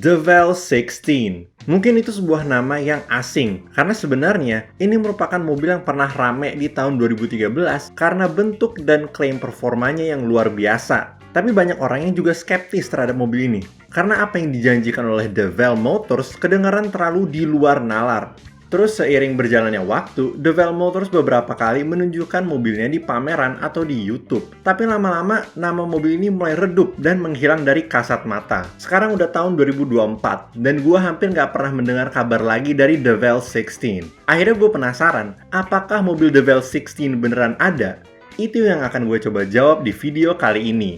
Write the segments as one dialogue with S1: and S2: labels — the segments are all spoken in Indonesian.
S1: DeVal 16. Mungkin itu sebuah nama yang asing, karena sebenarnya ini merupakan mobil yang pernah rame di tahun 2013 karena bentuk dan klaim performanya yang luar biasa. Tapi banyak orang yang juga skeptis terhadap mobil ini, karena apa yang dijanjikan oleh DeVal Motors kedengaran terlalu di luar nalar. Terus seiring berjalannya waktu, DeVal Motors beberapa kali menunjukkan mobilnya di pameran atau di YouTube. Tapi lama-lama, nama mobil ini mulai redup dan menghilang dari kasat mata. Sekarang udah tahun 2024, dan gue hampir nggak pernah mendengar kabar lagi dari DeVal 16. Akhirnya gue penasaran, apakah mobil DeVal 16 beneran ada? Itu yang akan gue coba jawab di video kali ini.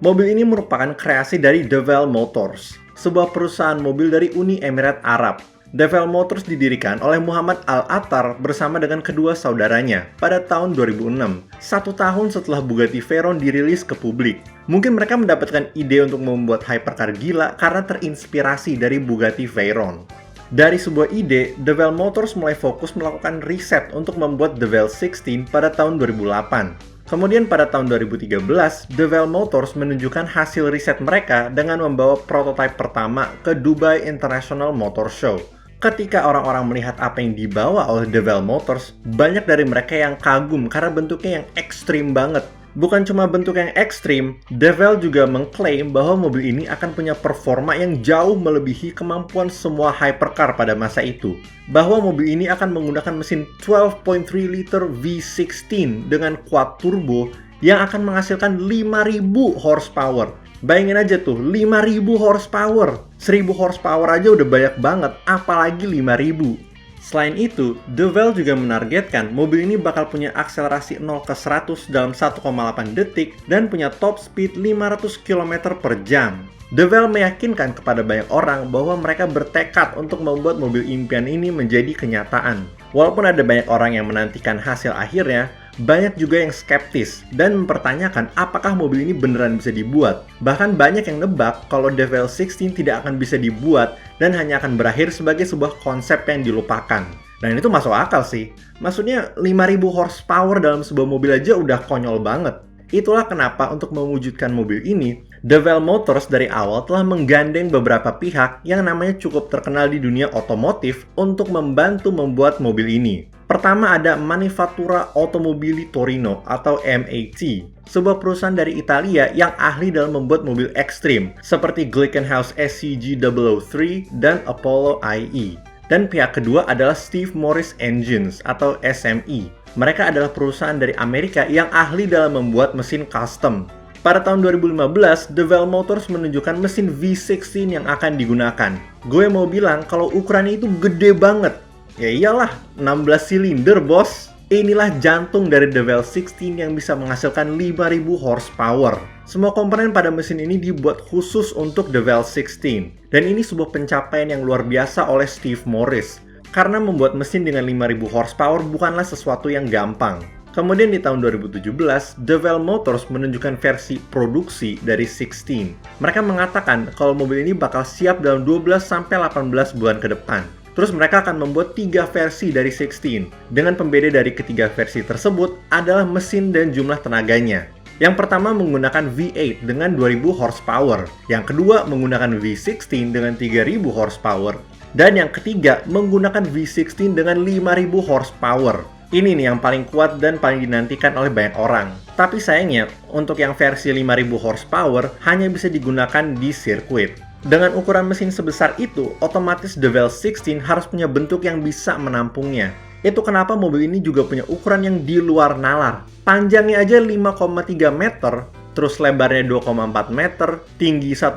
S1: Mobil ini merupakan kreasi dari DeVal Motors, sebuah perusahaan mobil dari Uni Emirat Arab. DeVal Motors didirikan oleh Muhammad Al-Attar bersama dengan kedua saudaranya pada tahun 2006, 1 tahun setelah Bugatti Veyron dirilis ke publik. Mungkin mereka mendapatkan ide untuk membuat hypercar gila karena terinspirasi dari Bugatti Veyron. Dari sebuah ide, DeVal Motors mulai fokus melakukan riset untuk membuat DeVal 16 pada tahun 2008. Kemudian pada tahun 2013, DeVal Motors menunjukkan hasil riset mereka dengan membawa prototipe pertama ke Dubai International Motor Show. Ketika orang-orang melihat apa yang dibawa oleh DeVal Motors, banyak dari mereka yang kagum karena bentuknya yang ekstrim banget. Bukan cuma bentuk yang ekstrim, DeVal juga mengklaim bahwa mobil ini akan punya performa yang jauh melebihi kemampuan semua hypercar pada masa itu. Bahwa mobil ini akan menggunakan mesin 12.3 liter V16 dengan quad turbo yang akan menghasilkan 5.000 horsepower. Bayangin aja tuh, 5.000 horsepower. 1.000 horsepower aja udah banyak banget, apalagi 5.000. Selain itu, DeVal juga menargetkan mobil ini bakal punya akselerasi 0 ke 100 dalam 1,8 detik dan punya top speed 500 km per jam. DeVal meyakinkan kepada banyak orang bahwa mereka bertekad untuk membuat mobil impian ini menjadi kenyataan. Walaupun ada banyak orang yang menantikan hasil akhirnya, banyak juga yang skeptis dan mempertanyakan apakah mobil ini beneran bisa dibuat. Bahkan banyak yang nebak kalau DeVal 16 tidak akan bisa dibuat dan hanya akan berakhir sebagai sebuah konsep yang dilupakan. Dan itu masuk akal sih. Maksudnya 5.000 horsepower dalam sebuah mobil aja udah konyol banget. Itulah kenapa untuk mewujudkan mobil ini, DeVal Motors dari awal telah menggandeng beberapa pihak yang namanya cukup terkenal di dunia otomotif untuk membantu membuat mobil ini. Pertama ada Manifattura Automobili Torino atau MAT, sebuah perusahaan dari Italia yang ahli dalam membuat mobil ekstrim seperti Glickenhaus SCG003 dan Apollo IE. Dan pihak kedua adalah Steve Morris Engines atau SME. Mereka adalah perusahaan dari Amerika yang ahli dalam membuat mesin custom. Pada tahun 2015, DeVal Motors menunjukkan mesin V16 yang akan digunakan. Gue mau bilang kalau ukurannya itu gede banget. Ya iyalah, 16 silinder bos. Inilah jantung dari DeVal 16 yang bisa menghasilkan 5.000 horsepower. Semua komponen pada mesin ini dibuat khusus untuk DeVal 16. Dan ini sebuah pencapaian yang luar biasa oleh Steve Morris. Karena membuat mesin dengan 5.000 horsepower bukanlah sesuatu yang gampang. Kemudian di tahun 2017, DeVal Motors menunjukkan versi produksi dari 16. Mereka mengatakan kalau mobil ini bakal siap dalam 12-18 bulan ke depan. Terus mereka akan membuat 3 versi dari 16. Dengan pembeda dari ketiga versi tersebut adalah mesin dan jumlah tenaganya. Yang pertama menggunakan V8 dengan 2.000 horsepower. Yang kedua menggunakan V16 dengan 3.000 horsepower. Dan yang ketiga menggunakan V16 dengan 5.000 horsepower. Ini nih yang paling kuat dan paling dinantikan oleh banyak orang. Tapi sayangnya, untuk yang versi 5.000 horsepower hanya bisa digunakan di sirkuit. Dengan ukuran mesin sebesar itu, otomatis DeVal 16 harus punya bentuk yang bisa menampungnya. Itu kenapa mobil ini juga punya ukuran yang di luar nalar. Panjangnya aja 5,3 meter, terus lebarnya 2,4 meter, tinggi 1,2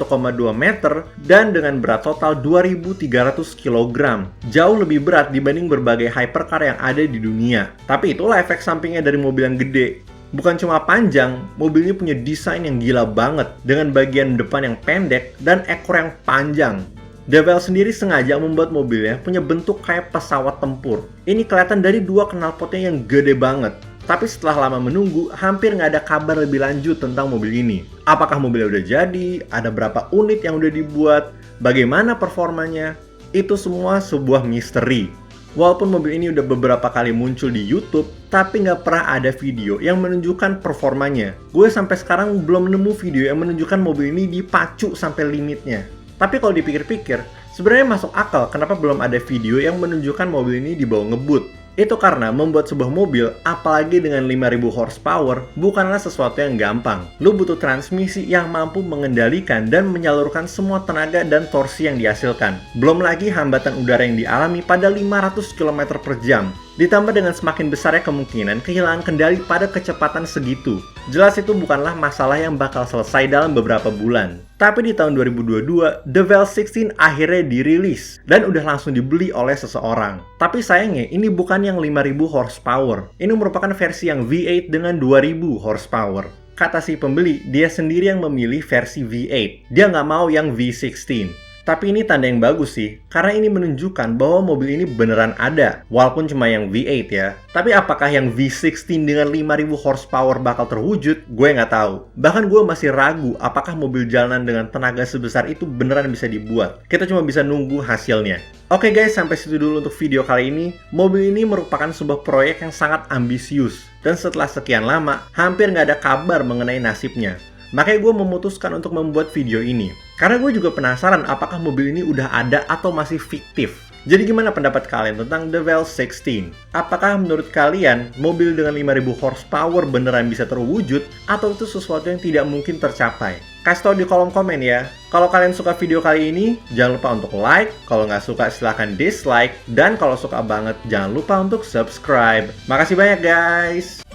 S1: meter, dan dengan berat total 2.300 kg. Jauh lebih berat dibanding berbagai hypercar yang ada di dunia. Tapi itulah efek sampingnya dari mobil yang gede. Bukan cuma panjang, mobil ini punya desain yang gila banget dengan bagian depan yang pendek dan ekor yang panjang. DeVal sendiri sengaja membuat mobilnya punya bentuk kayak pesawat tempur. Ini kelihatan dari dua knalpotnya yang gede banget. Tapi setelah lama menunggu, hampir nggak ada kabar lebih lanjut tentang mobil ini. Apakah mobilnya udah jadi? Ada berapa unit yang udah dibuat? Bagaimana performanya? Itu semua sebuah misteri. Walaupun mobil ini udah beberapa kali muncul di YouTube, tapi nggak pernah ada video yang menunjukkan performanya. Gue sampai sekarang belum nemu video yang menunjukkan mobil ini dipacu sampai limitnya. Tapi kalau dipikir-pikir, sebenarnya masuk akal kenapa belum ada video yang menunjukkan mobil ini dibawa ngebut. Itu karena membuat sebuah mobil, apalagi dengan 5000 horsepower, bukanlah sesuatu yang gampang. Lu butuh transmisi yang mampu mengendalikan dan menyalurkan semua tenaga dan torsi yang dihasilkan. Belum lagi hambatan udara yang dialami pada 500 km per jam. Ditambah dengan semakin besarnya kemungkinan kehilangan kendali pada kecepatan segitu. Jelas itu bukanlah masalah yang bakal selesai dalam beberapa bulan. Tapi di tahun 2022, The Veil 16 akhirnya dirilis dan udah langsung dibeli oleh seseorang. Tapi sayangnya ini bukan yang 5000 horsepower. Ini merupakan versi yang V8 dengan 2000 horsepower. Kata si pembeli, dia sendiri yang memilih versi V8. Dia nggak mau yang V16. Tapi ini tanda yang bagus sih, karena ini menunjukkan bahwa mobil ini beneran ada, walaupun cuma yang V8 ya. Tapi apakah yang V16 dengan 5000 horsepower bakal terwujud? Gue nggak tahu. Bahkan gue masih ragu apakah mobil jalanan dengan tenaga sebesar itu beneran bisa dibuat. Kita cuma bisa nunggu hasilnya. Oke guys, sampai situ dulu untuk video kali ini. Mobil ini merupakan sebuah proyek yang sangat ambisius, dan setelah sekian lama, hampir nggak ada kabar mengenai nasibnya. Makanya gue memutuskan untuk membuat video ini. Karena gue juga penasaran apakah mobil ini udah ada atau masih fiktif. Jadi gimana pendapat kalian tentang The Veil 16? Apakah menurut kalian mobil dengan 5000 horsepower beneran bisa terwujud atau itu sesuatu yang tidak mungkin tercapai? Kasih tau di kolom komen ya. Kalau kalian suka video kali ini, jangan lupa untuk like. Kalau nggak suka silahkan dislike. Dan kalau suka banget, jangan lupa untuk subscribe. Makasih banyak guys!